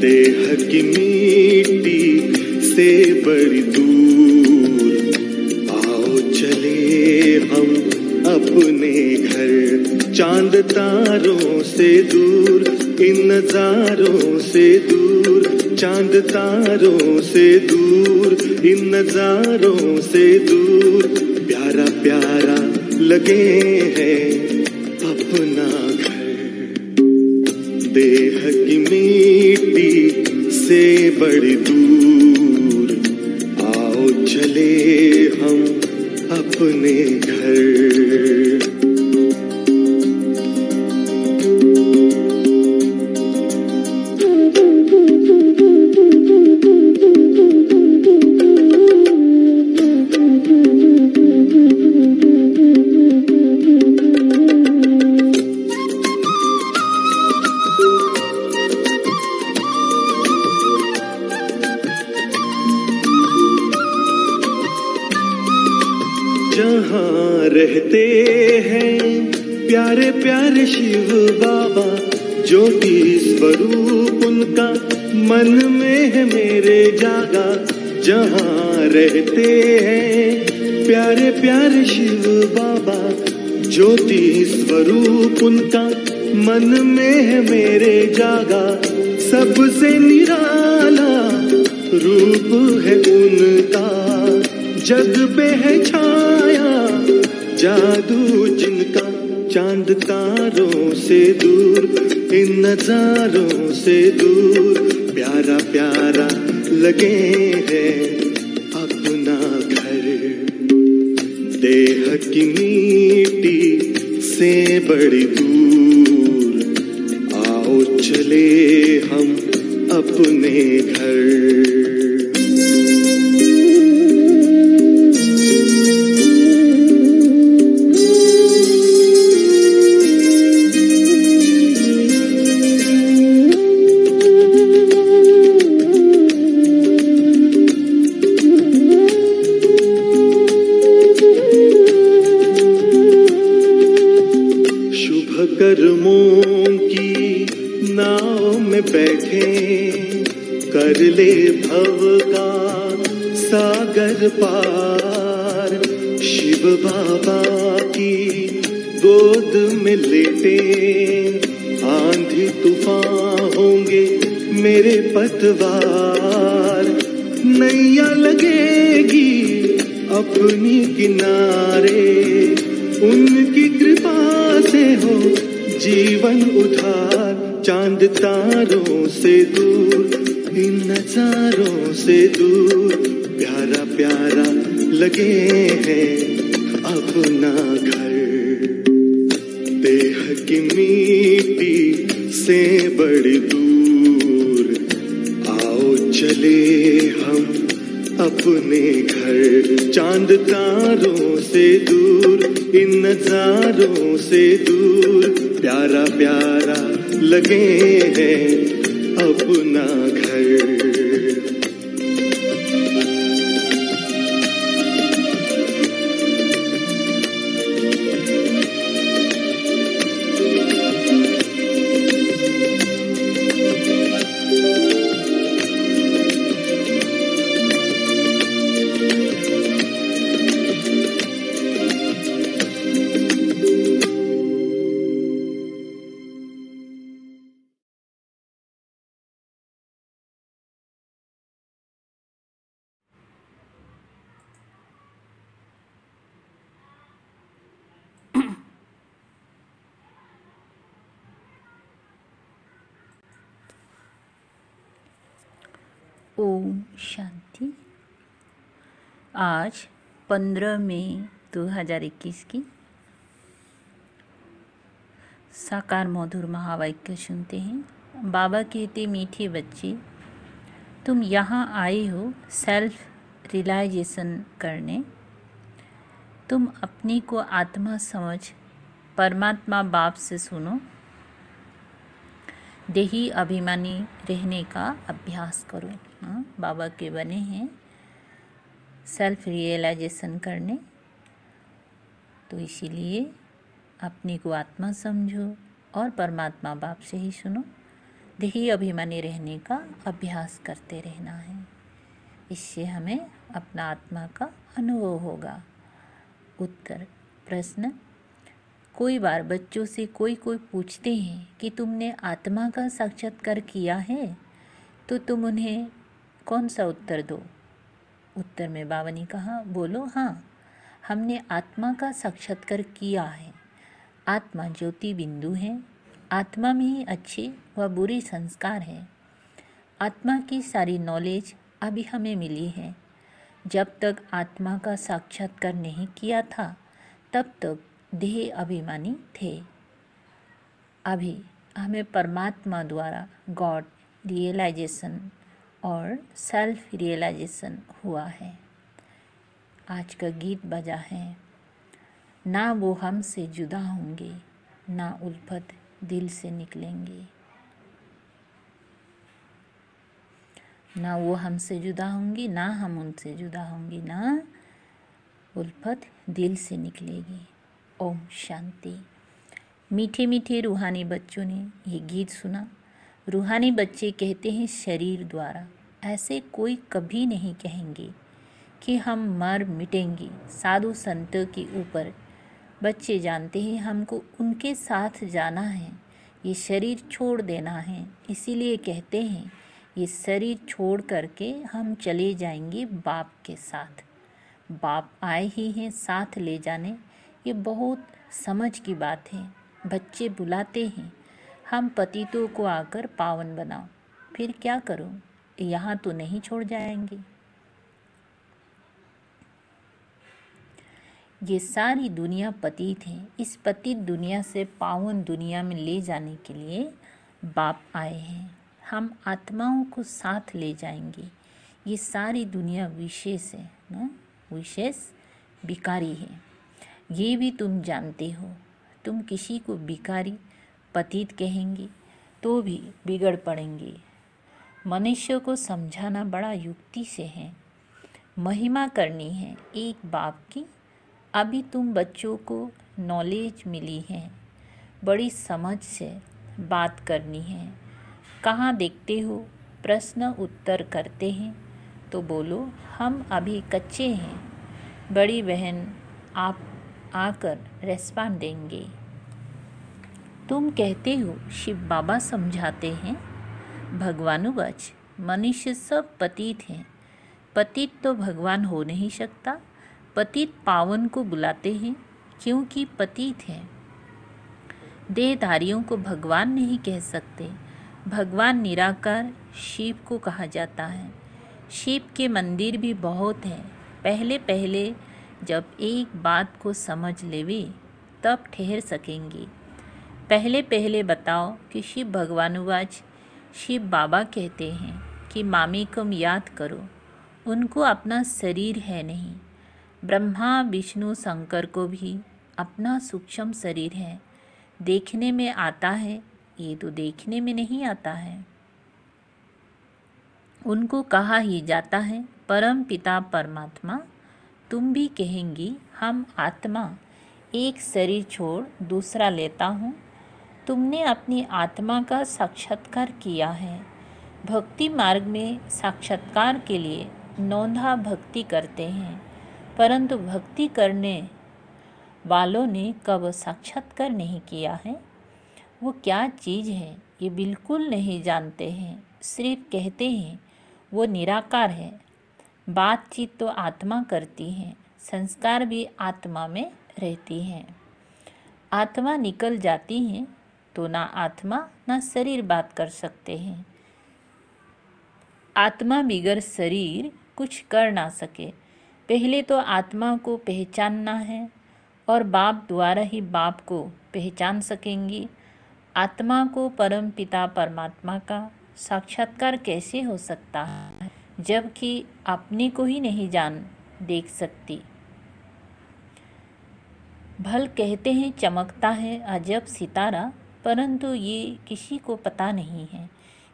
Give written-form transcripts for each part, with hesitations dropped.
देह की मिट्टी से बड़ी दूर, आओ चले हम अपने घर। चांद तारों से दूर, इन नजारों से दूर, चांद तारों से दूर, इन नजारों से दूर। प्यारा प्यारा लगे है अपना घर। देह की मिट्टी से बड़ी दूर, आओ चले हम अपने घर। जहाँ रहते हैं प्यारे प्यारे शिव बाबा, ज्योति स्वरूप उनका मन में है मेरे जागा। जहाँ रहते हैं प्यारे प्यारे शिव बाबा, ज्योति स्वरूप उनका मन में है मेरे जागा। सबसे निराला रूप है उनका, जग पे है छाया जादू जिनका। चांद तारों से दूर, इन नजारों से दूर। प्यारा प्यारा लगे है अपना घर। देह की मिट्टी से बड़ी दूर, आओ चले हम अपने घर। कर्मों की नाव में बैठे, कर ले भव का सागर पार। शिव बाबा की गोद में लेटे, आंधी तूफान होंगे मेरे पतवार। नैया लगेगी अपनी किनारे, उनकी कृपा से हो जीवन उधार। चांद तारों से दूर, इन नजारों से दूर। प्यारा प्यारा लगे है अपना घर। देह की मिट्टी से बड़ी दूर, आओ चले हम अपने घर। चांद तारों से दूर, इन नजारों से दूर। प्यारा प्यारा लगे है अपना घर। ओम शांति। आज 15 मई 2021 की साकार मधुर महावाक्य सुनते हैं। बाबा कहते, मीठी बच्ची, तुम यहाँ आई हो सेल्फ रियलाइजेशन करने। तुम अपनी को आत्मा समझ परमात्मा बाप से सुनो। देही अभिमानी रहने का अभ्यास करो। बाबा के बने हैं सेल्फ रियलाइजेशन करने, तो इसीलिए अपनी को आत्मा समझो और परमात्मा बाप से ही सुनो। देही अभिमानी रहने का अभ्यास करते रहना है। इससे हमें अपना आत्मा का अनुभव होगा। उत्तर प्रश्न, कोई बार बच्चों से कोई पूछते हैं कि तुमने आत्मा का साक्षात्कार किया है, तो तुम उन्हें कौन सा उत्तर दो? उत्तर में बाबा ने कहा, बोलो हाँ, हमने आत्मा का साक्षात्कार किया है। आत्मा ज्योति बिंदु है। आत्मा में ही अच्छे व बुरे संस्कार है। आत्मा की सारी नॉलेज अभी हमें मिली है। जब तक आत्मा का साक्षात्कार नहीं किया था तब तक देह अभिमानी थे। अभी हमें परमात्मा द्वारा गॉड रियलाइजेशन और सेल्फ रियलाइजेशन हुआ है। आज का गीत बजा है, ना वो हमसे जुदा होंगे, ना उल्फत दिल से निकलेंगे। ना वो हमसे जुदा होंगी, ना हम उनसे जुदा होंगी, ना उल्फत दिल से निकलेगी। ओम शांति। मीठे मीठे रूहानी बच्चों ने ये गीत सुना। रूहानी बच्चे कहते हैं शरीर द्वारा, ऐसे कोई कभी नहीं कहेंगे कि हम मर मिटेंगे साधु संतों के ऊपर। बच्चे जानते हैं हमको उनके साथ जाना है, ये शरीर छोड़ देना है। इसीलिए कहते हैं ये शरीर छोड़ करके हम चले जाएंगे बाप के साथ। बाप आए ही हैं साथ ले जाने। ये बहुत समझ की बात है। बच्चे बुलाते हैं, हम पतितों को आकर पावन बनाओ। फिर क्या करूं, यहाँ तो नहीं छोड़ जाएंगे। ये सारी दुनिया पतित है। इस पतित दुनिया से पावन दुनिया में ले जाने के लिए बाप आए हैं। हम आत्माओं को साथ ले जाएंगे। ये सारी दुनिया विशेष है ना, विशेष भिखारी है। ये भी तुम जानते हो। तुम किसी को भिखारी पतित कहेंगे तो भी बिगड़ पड़ेंगे। मनुष्य को समझाना बड़ा युक्ति से है। महिमा करनी है एक बाप की। अभी तुम बच्चों को नॉलेज मिली है, बड़ी समझ से बात करनी है। कहाँ देखते हो, प्रश्न उत्तर करते हैं तो बोलो हम अभी कच्चे हैं। बड़ी बहन आप आकर रेस्पॉन्ड देंगे। तुम कहते हो शिव बाबा समझाते हैं। भगवानुवाच, मनुष्य सब पतित हैं। पतित तो भगवान हो नहीं सकता। पतित पावन को बुलाते हैं क्योंकि पतित हैं। देहधारियों को भगवान नहीं कह सकते। भगवान निराकार शिव को कहा जाता है। शिव के मंदिर भी बहुत हैं। पहले पहले जब एक बात को समझ लेवे तब ठहर सकेंगे। पहले पहले बताओ कि शिव भगवानुवाच, शिव बाबा कहते हैं कि मामी को याद करो। उनको अपना शरीर है नहीं। ब्रह्मा विष्णु शंकर को भी अपना सूक्ष्म शरीर है। देखने में आता है, ये तो देखने में नहीं आता है। उनको कहा ही जाता है परम पिता परमात्मा। तुम भी कहेंगी हम आत्मा एक शरीर छोड़ दूसरा लेता हूँ। तुमने अपनी आत्मा का साक्षात्कार किया है। भक्ति मार्ग में साक्षात्कार के लिए नौंधा भक्ति करते हैं, परंतु भक्ति करने वालों ने कब साक्षात्कार नहीं किया है। वो क्या चीज़ है ये बिल्कुल नहीं जानते हैं। सिर्फ कहते हैं वो निराकार है। बातचीत तो आत्मा करती है, संस्कार भी आत्मा में रहती हैं। आत्मा निकल जाती है तो ना आत्मा ना शरीर बात कर सकते हैं। आत्मा बिगर शरीर कुछ कर ना सके। पहले तो आत्मा को पहचानना है और बाप द्वारा ही बाप को पहचान सकेंगी। आत्मा को परम पिता परमात्मा का साक्षात्कार कैसे हो सकता है जबकि अपने को ही नहीं जान देख सकती। भल कहते हैं चमकता है अजब सितारा, परंतु ये किसी को पता नहीं है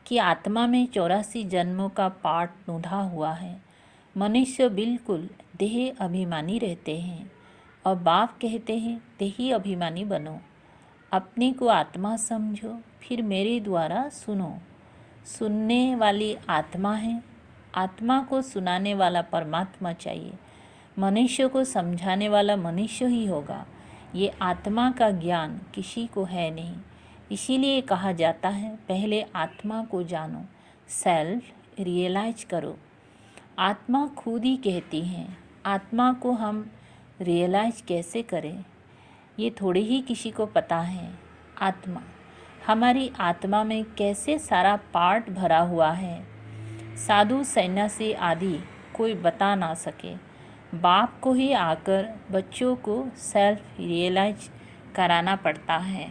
कि आत्मा में 84 जन्मों का पाठ नूधा हुआ है। मनुष्य बिल्कुल देह अभिमानी रहते हैं और बाप कहते हैं देही अभिमानी बनो। अपने को आत्मा समझो, फिर मेरे द्वारा सुनो। सुनने वाली आत्मा है, आत्मा को सुनाने वाला परमात्मा चाहिए। मनुष्य को समझाने वाला मनुष्य ही होगा। ये आत्मा का ज्ञान किसी को है नहीं। इसीलिए कहा जाता है पहले आत्मा को जानो, सेल्फ रियलाइज करो। आत्मा खुद ही कहती है। आत्मा को हम रियलाइज कैसे करें, ये थोड़ी ही किसी को पता है। आत्मा, हमारी आत्मा में कैसे सारा पार्ट भरा हुआ है, साधु सन्यासी आदि कोई बता ना सके। बाप को ही आकर बच्चों को सेल्फ रियलाइज कराना पड़ता है।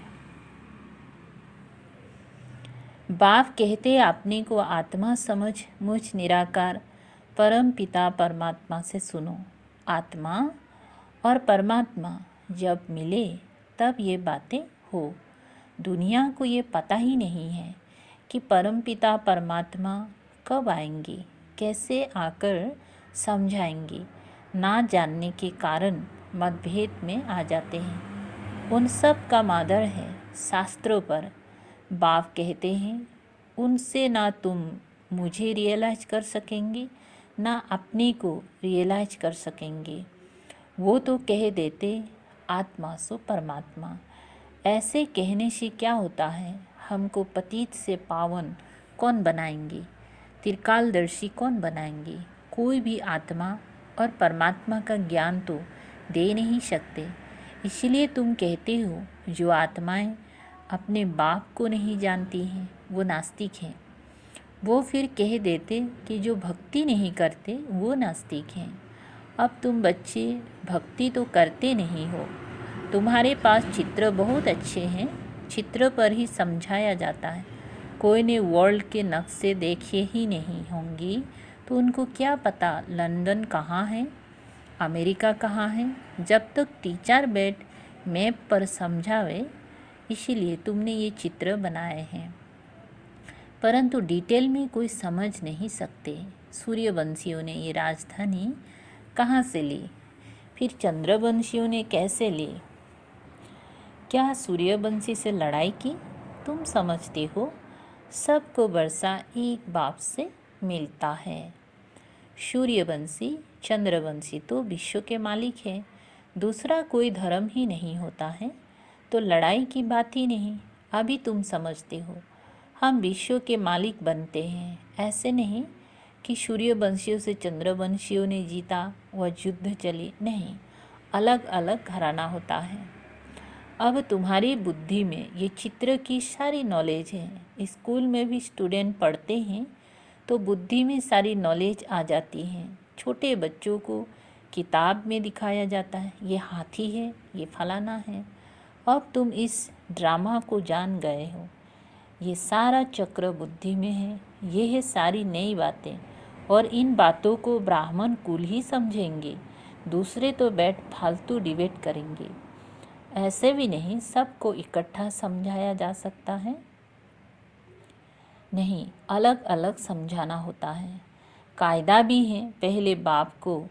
बाप कहते अपने को आत्मा समझ मुझ निराकार परम पिता परमात्मा से सुनो। आत्मा और परमात्मा जब मिले तब ये बातें हो। दुनिया को ये पता ही नहीं है कि परम पिता परमात्मा कब आएंगे, कैसे आकर समझाएंगे। ना जानने के कारण मतभेद में आ जाते हैं। उन सब का मादर है शास्त्रों पर। बाप कहते हैं उनसे ना तुम मुझे रियलाइज कर सकेंगे, ना अपने को रियलाइज कर सकेंगे। वो तो कह देते आत्मा सो परमात्मा। ऐसे कहने से क्या होता है, हमको पतित से पावन कौन बनाएंगे, त्रिकालदर्शी कौन बनाएंगे। कोई भी आत्मा और परमात्मा का ज्ञान तो दे नहीं सकते। इसलिए तुम कहते हो जो आत्माएं अपने बाप को नहीं जानती हैं वो नास्तिक हैं। वो फिर कह देते कि जो भक्ति नहीं करते वो नास्तिक हैं। अब तुम बच्चे भक्ति तो करते नहीं हो। तुम्हारे पास चित्र बहुत अच्छे हैं, चित्र पर ही समझाया जाता है। कोई ने वर्ल्ड के नक्शे देखे ही नहीं होंगी तो उनको क्या पता लंदन कहाँ है, अमेरिका कहाँ है। जब तक टीचर बैठ मैप पर समझावे, इसीलिए तुमने ये चित्र बनाए हैं, परंतु डिटेल में कोई समझ नहीं सकते। सूर्यवंशियों ने ये राजधानी कहाँ से ली, फिर चंद्रवंशियों ने कैसे ली, क्या सूर्यवंशी से लड़ाई की। तुम समझते हो सबको वर्षा एक बाप से मिलता है। सूर्यवंशी चंद्रवंशी तो विश्व के मालिक है, दूसरा कोई धर्म ही नहीं होता है, तो लड़ाई की बात ही नहीं। अभी तुम समझते हो हम विश्व के मालिक बनते हैं। ऐसे नहीं कि सूर्यवंशियों से चंद्रवंशियों ने जीता वह युद्ध चली, नहीं, अलग अलग घराना होता है। अब तुम्हारी बुद्धि में ये चित्र की सारी नॉलेज है। स्कूल में भी स्टूडेंट पढ़ते हैं तो बुद्धि में सारी नॉलेज आ जाती है। छोटे बच्चों को किताब में दिखाया जाता है ये हाथी है, ये फलाना है। अब तुम इस ड्रामा को जान गए हो। ये सारा चक्र बुद्धि में है। ये है सारी नई बातें, और इन बातों को ब्राह्मण कुल ही समझेंगे, दूसरे तो बैठ फालतू डिबेट करेंगे। ऐसे भी नहीं सबको इकट्ठा समझाया जा सकता है, नहीं, अलग अलग समझाना होता है। कायदा भी है, पहले बाप को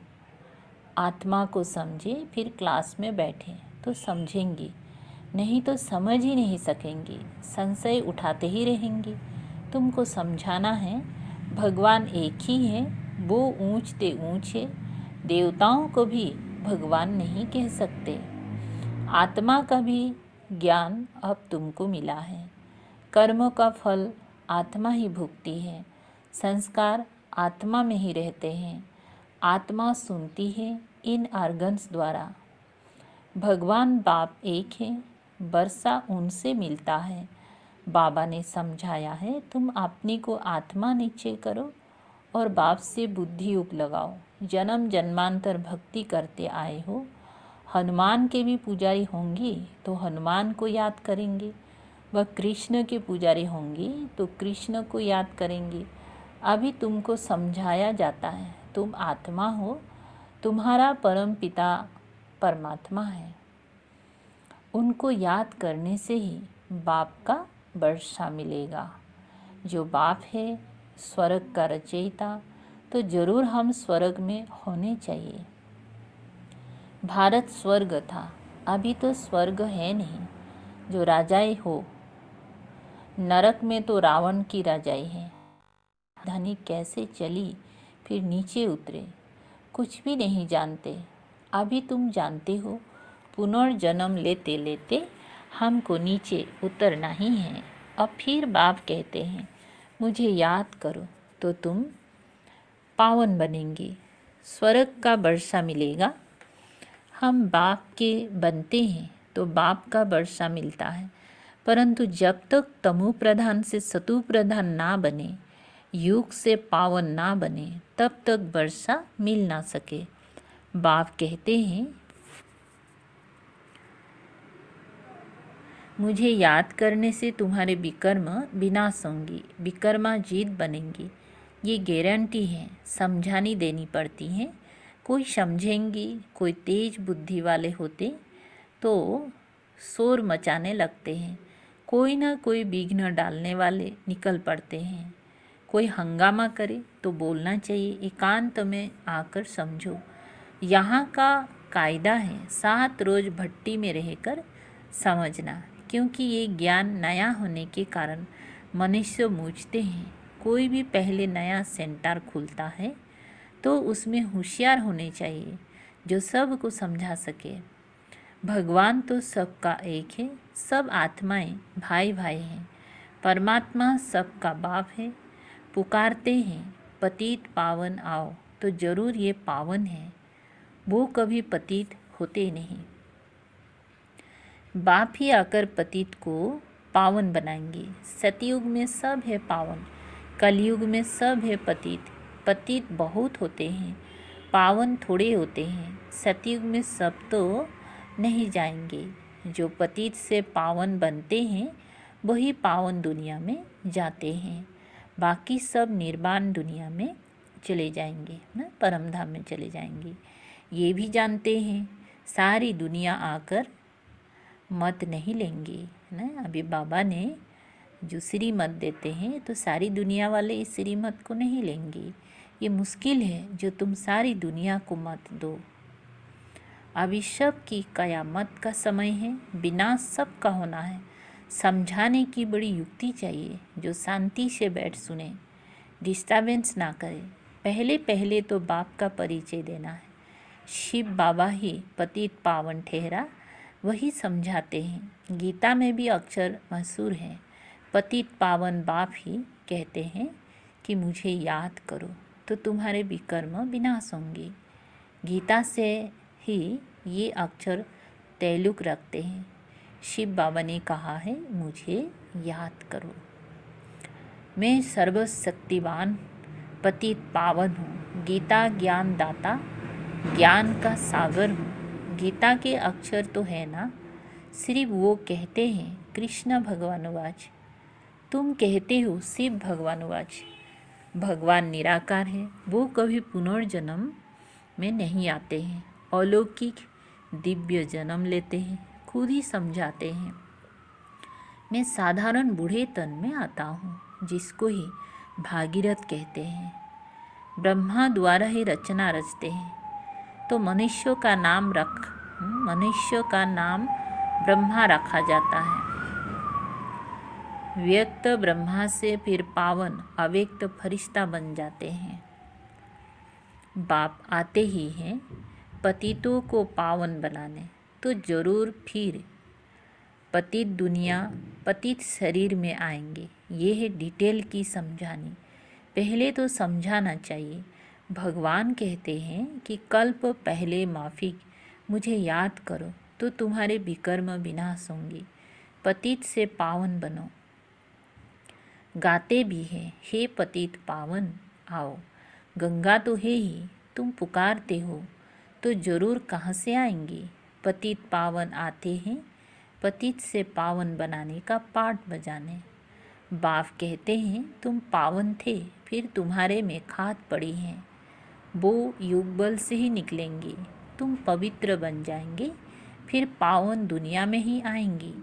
आत्मा को समझे फिर क्लास में बैठे तो समझेंगे, नहीं तो समझ ही नहीं सकेंगे, संशय उठाते ही रहेंगे। तुमको समझाना है भगवान एक ही है, वो ऊंच ते ऊंचे, देवताओं को भी भगवान नहीं कह सकते। आत्मा का भी ज्ञान अब तुमको मिला है। कर्मों का फल आत्मा ही भुगती है, संस्कार आत्मा में ही रहते हैं। आत्मा सुनती है इन ऑर्गन्स द्वारा। भगवान बाप एक है, वर्षा उनसे मिलता है। बाबा ने समझाया है तुम अपने को आत्मा निश्चय करो और बाप से बुद्धि उप लगाओ। जन्म जन्मांतर भक्ति करते आए हो। हनुमान के भी पुजारी होंगे तो हनुमान को याद करेंगे, वह कृष्ण के पुजारी होंगे तो कृष्ण को याद करेंगे। अभी तुमको समझाया जाता है तुम आत्मा हो, तुम्हारा परम पिता परमात्मा है। उनको याद करने से ही बाप का वर्षा मिलेगा। जो बाप है स्वर्ग का रचयिता, तो जरूर हम स्वर्ग में होने चाहिए। भारत स्वर्ग था, अभी तो स्वर्ग है नहीं जो राजाई हो। नरक में तो रावण की राजाई है। राजधानी कैसे चली फिर नीचे उतरे। कुछ भी नहीं जानते। अभी तुम जानते हो पुनर्जन्म लेते लेते हमको नीचे उतरना ही है। अब फिर बाप कहते हैं मुझे याद करो तो तुम पावन बनेंगे, स्वर्ग का वर्षा मिलेगा। हम बाप के बनते हैं तो बाप का वर्षा मिलता है, परंतु जब तक तमु प्रधान से सतु प्रधान ना बने, युग से पावन ना बने, तब तक वर्षा मिल ना सके। बाप कहते हैं मुझे याद करने से तुम्हारे विकर्म विनाश होंगी, विकर्मा जीत बनेंगी। ये गारंटी है, समझानी देनी पड़ती है। कोई समझेंगी, कोई तेज बुद्धि वाले होते तो शोर मचाने लगते हैं, कोई ना कोई विघ्न डालने वाले निकल पड़ते हैं। कोई हंगामा करे तो बोलना चाहिए एकांत में आकर समझो। यहाँ का कायदा है 7 रोज भट्टी में रहकर समझना, क्योंकि ये ज्ञान नया होने के कारण मनुष्य मूझते हैं। कोई भी पहले नया सेंटर खुलता है तो उसमें होशियार होने चाहिए जो सबको समझा सके। भगवान तो सबका एक है, सब आत्माएं भाई भाई हैं। परमात्मा सबका बाप है। पुकारते हैं पतित पावन आओ, तो जरूर ये पावन है, वो कभी पतित होते नहीं। बाप ही आकर पतित को पावन बनाएंगे। सतयुग में सब है पावन, कलयुग में सब है पतित। पतित बहुत होते हैं, पावन थोड़े होते हैं। सतयुग में सब तो नहीं जाएंगे। जो पतित से पावन बनते हैं वही पावन दुनिया में जाते हैं, बाकी सब निर्वाण दुनिया में चले जाएंगे ना, परमधाम में चले जाएंगे। ये भी जानते हैं सारी दुनिया आकर मत नहीं लेंगे ना। अभी बाबा ने जो श्रीमत देते हैं तो सारी दुनिया वाले इस श्रीमत को नहीं लेंगे। ये मुश्किल है जो तुम सारी दुनिया को मत दो। अभी सब की कयामत का समय है, विनाश सबका होना है। समझाने की बड़ी युक्ति चाहिए, जो शांति से बैठ सुने, डिस्टर्बेंस ना करे। पहले पहले तो बाप का परिचय देना है। शिव बाबा ही पतित पावन ठहरा, वही समझाते हैं। गीता में भी अक्षर मशहूर है, पतित पावन बाप ही कहते हैं कि मुझे याद करो तो तुम्हारे विकर्म विनाश होंगे। गीता से ही ये अक्षर ताल्लुक रखते हैं। शिव बाबा ने कहा है मुझे याद करो। मैं सर्वशक्तिवान पतित पावन हूँ, गीता ज्ञान दाता, ज्ञान का सागर हूँ। गीता के अक्षर तो है ना, सिर्फ वो कहते हैं। कृष्ण भगवानुवाच, तुम कहते हो शिव भगवानुवाच। भगवान निराकार है, वो कभी पुनर्जन्म में नहीं आते हैं, अलौकिक दिव्य जन्म लेते हैं, खुद ही समझाते हैं। मैं साधारण बूढ़े तन में आता हूँ, जिसको ही भागीरथ कहते हैं। ब्रह्मा द्वारा ही रचना रचते हैं, तो मनुष्य का नाम ब्रह्मा रखा जाता है। व्यक्त ब्रह्मा से फिर पावन अव्यक्त फरिश्ता बन जाते हैं। बाप आते ही हैं पतितों को पावन बनाने, तो जरूर फिर पतित दुनिया पतित शरीर में आएंगे। ये है डिटेल की समझानी। पहले तो समझाना चाहिए। भगवान कहते हैं कि कल्प पहले माफिक मुझे याद करो तो तुम्हारे विकर्म विनाश होंगे, पतित से पावन बनो। गाते भी हैं हे पतित पावन आओ। गंगा तो है ही, तुम पुकारते हो तो जरूर कहाँ से आएंगे। पतित पावन आते हैं पतित से पावन बनाने का पाठ बजाने। बाप कहते हैं तुम पावन थे, फिर तुम्हारे में खाद पड़ी है, वो युगबल से ही निकलेंगे। तुम पवित्र बन जाएंगे, फिर पावन दुनिया में ही आएंगी।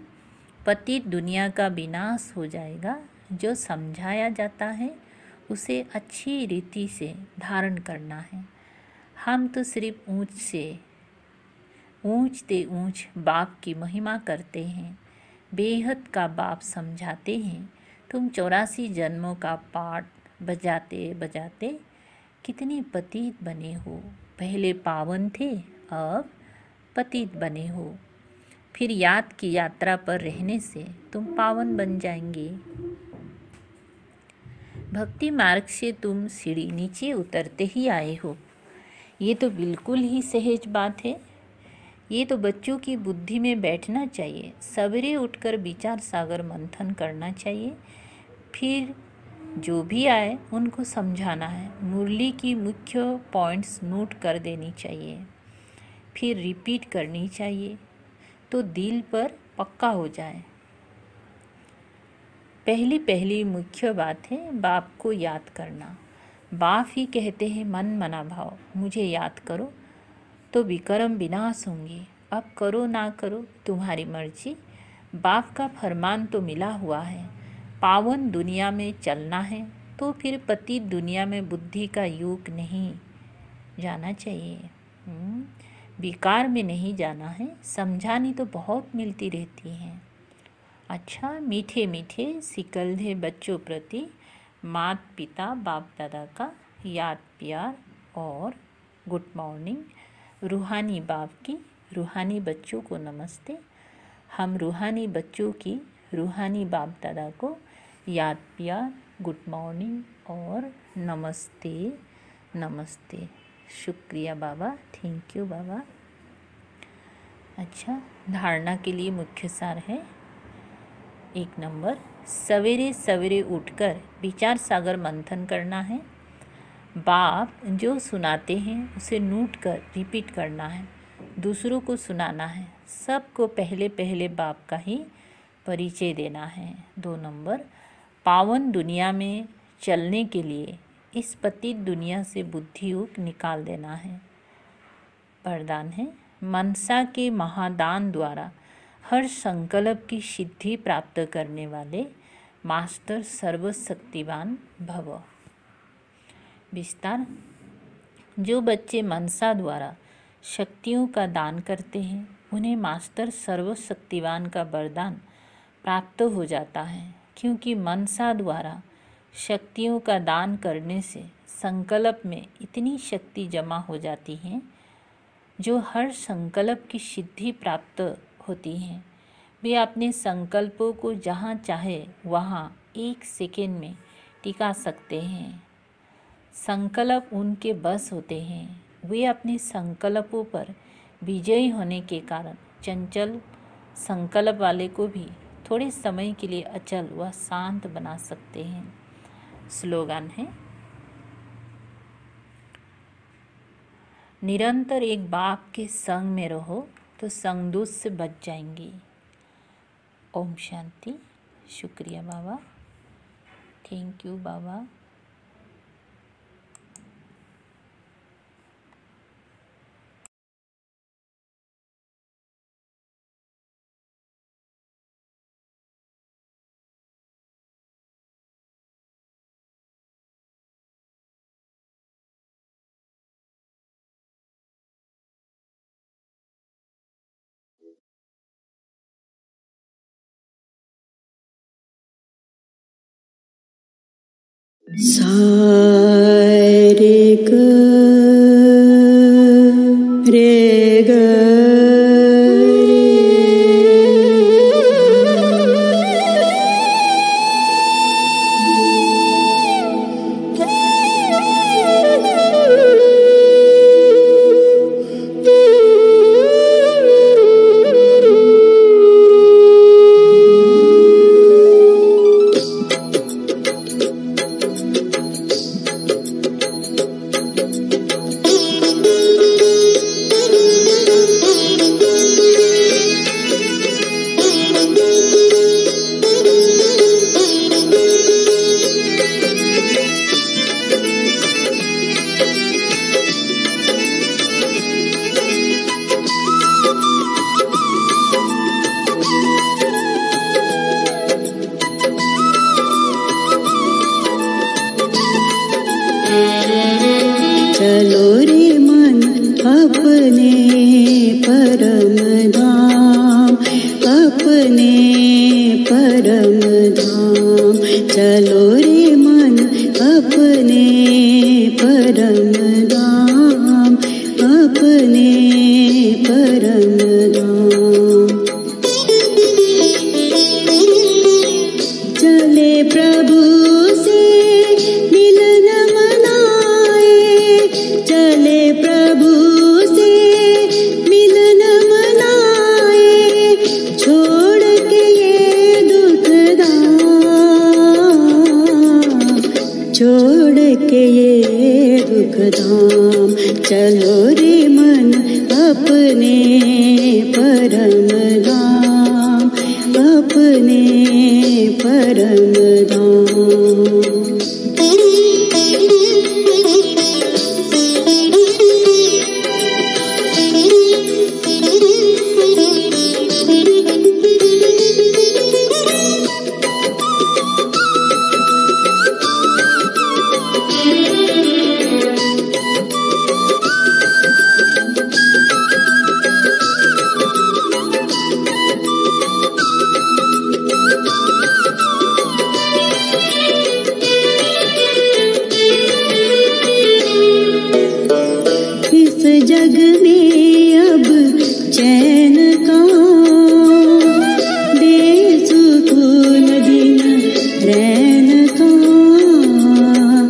पतित दुनिया का विनाश हो जाएगा। जो समझाया जाता है उसे अच्छी रीति से धारण करना है। हम तो सिर्फ ऊंचते ऊंच बाप की महिमा करते हैं। बेहद का बाप समझाते हैं तुम 84 जन्मों का पाठ बजाते बजाते कितने पतित बने हो। पहले पावन थे, अब पतित बने हो। फिर याद की यात्रा पर रहने से तुम पावन बन जाएंगे। भक्ति मार्ग से तुम सीढ़ी नीचे उतरते ही आए हो। ये तो बिल्कुल ही सहज बात है। ये तो बच्चों की बुद्धि में बैठना चाहिए। सवेरे उठकर विचार सागर मंथन करना चाहिए। फिर जो भी आए उनको समझाना है। मुरली की मुख्य पॉइंट्स नोट कर देनी चाहिए, फिर रिपीट करनी चाहिए तो दिल पर पक्का हो जाए। पहली मुख्य बात है बाप को याद करना। बाप ही कहते हैं मन मना भाव, मुझे याद करो तो विकर्म विनाश होंगे। अब करो ना करो तुम्हारी मर्जी। बाप का फरमान तो मिला हुआ है। पावन दुनिया में चलना है तो फिर पतित दुनिया में बुद्धि का योग नहीं जाना चाहिए। विकार में नहीं जाना है। समझानी तो बहुत मिलती रहती हैं। अच्छा, मीठे मीठे सिकलधे बच्चों प्रति माता पिता बाप दादा का याद प्यार और गुड मॉर्निंग। रूहानी बाप की रूहानी बच्चों को नमस्ते। हम रूहानी बच्चों की रूहानी बाप दादा को याद प्यार, गुड मॉर्निंग और नमस्ते नमस्ते। शुक्रिया बाबा, थैंक यू बाबा। अच्छा, धारणा के लिए मुख्य सार है। 1 नंबर, सवेरे सवेरे उठकर विचार सागर मंथन करना है। बाप जो सुनाते हैं उसे नोट कर रिपीट करना है। दूसरों को सुनाना है। सबको पहले पहले बाप का ही परिचय देना है। 2 नंबर, पावन दुनिया में चलने के लिए इस पतित दुनिया से बुद्धि योग निकाल देना है। वरदान है, मनसा के महादान द्वारा हर संकल्प की सिद्धि प्राप्त करने वाले मास्टर सर्वशक्तिवान भव। विस्तार, जो बच्चे मनसा द्वारा शक्तियों का दान करते हैं उन्हें मास्टर सर्वशक्तिवान का वरदान प्राप्त हो जाता है, क्योंकि मनसा द्वारा शक्तियों का दान करने से संकल्प में इतनी शक्ति जमा हो जाती है जो हर संकल्प की सिद्धि प्राप्त होती हैं। वे अपने संकल्पों को जहाँ चाहे वहाँ 1 सेकेंड में टिका सकते हैं। संकल्प उनके बस होते हैं। वे अपने संकल्पों पर विजयी होने के कारण चंचल संकल्प वाले को भी थोड़े समय के लिए अचल व शांत बना सकते हैं। स्लोगन है, निरंतर एक बाप के संग में रहो तो संग दोष से बच जाएंगी। ओम शांति। शुक्रिया बाबा, थैंक यू बाबा। सा रे ग रे ग चलो रे मन अपने परम धाम, अपने परम धाम। चलो रे मन अपने परम धाम, अपने परम धाम। चले प्रभु से मिलन मनाए, चले प्रभु से मिलन मनाए, छोड़ के ये दुख धाम, छोड़ के ये दुख धाम। चलो रे मन अपने परम धाम, अपने परम धाम। जग में अब चैन कहाँ, दे सुकून दिन रैन कहाँ।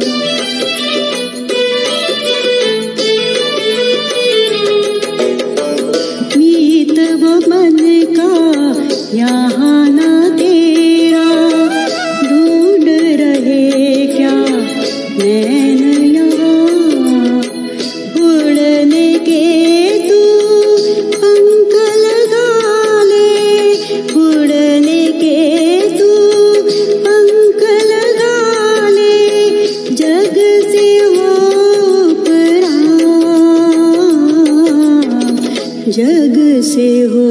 मीत वो मन का यहाँ ना तेरा, ढूंढ रहे क्या नैन यहाँ। उड़ने के तू पंख लगा ले, उड़ने के तू पंख लगा ले, जग से हो पराम, जग से हो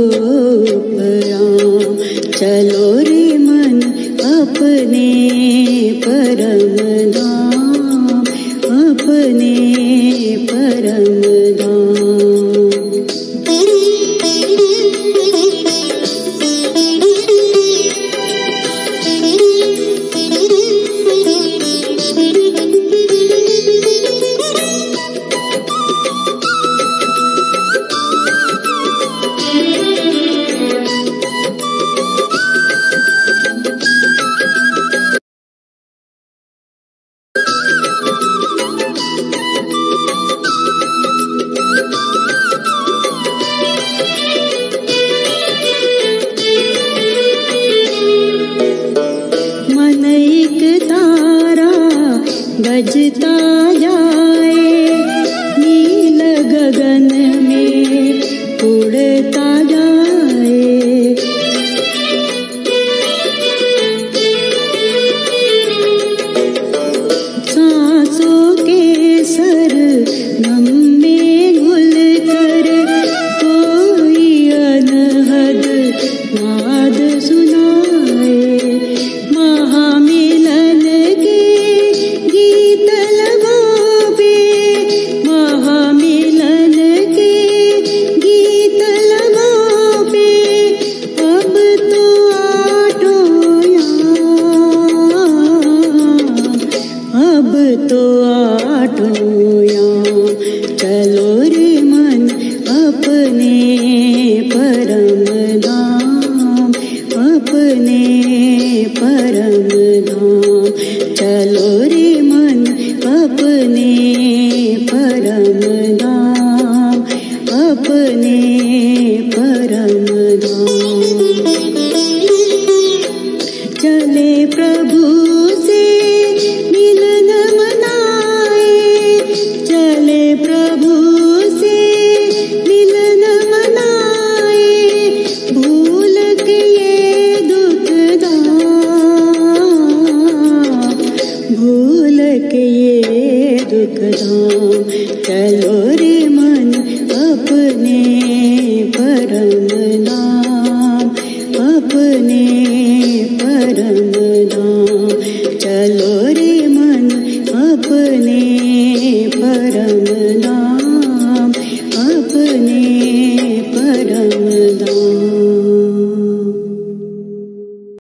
पराम। चलो रे मन अपने परम धाम, अपने परम धाम। मन एक तारा बजता जाए, नील गगन में उड़ता जाए। सांसों के सर नम में घुल कर कोई अनहद नाद सुनाए। महामिलन के गीत लगावे, महामिलन के गीत लगावे, अब तो आठो याम, अब तो आठो याम। चलो रे मन अपने परम धाम, अपने परम धाम। चलो रे मन अपने परम धाम, अपने परम धाम। चले प्रभु से मिलन मनाए, चले प्रभु से मिलन मनाए, भूल के ये दुख धाम, भूल के ये दुख धाम। चलो रे मन अपने परम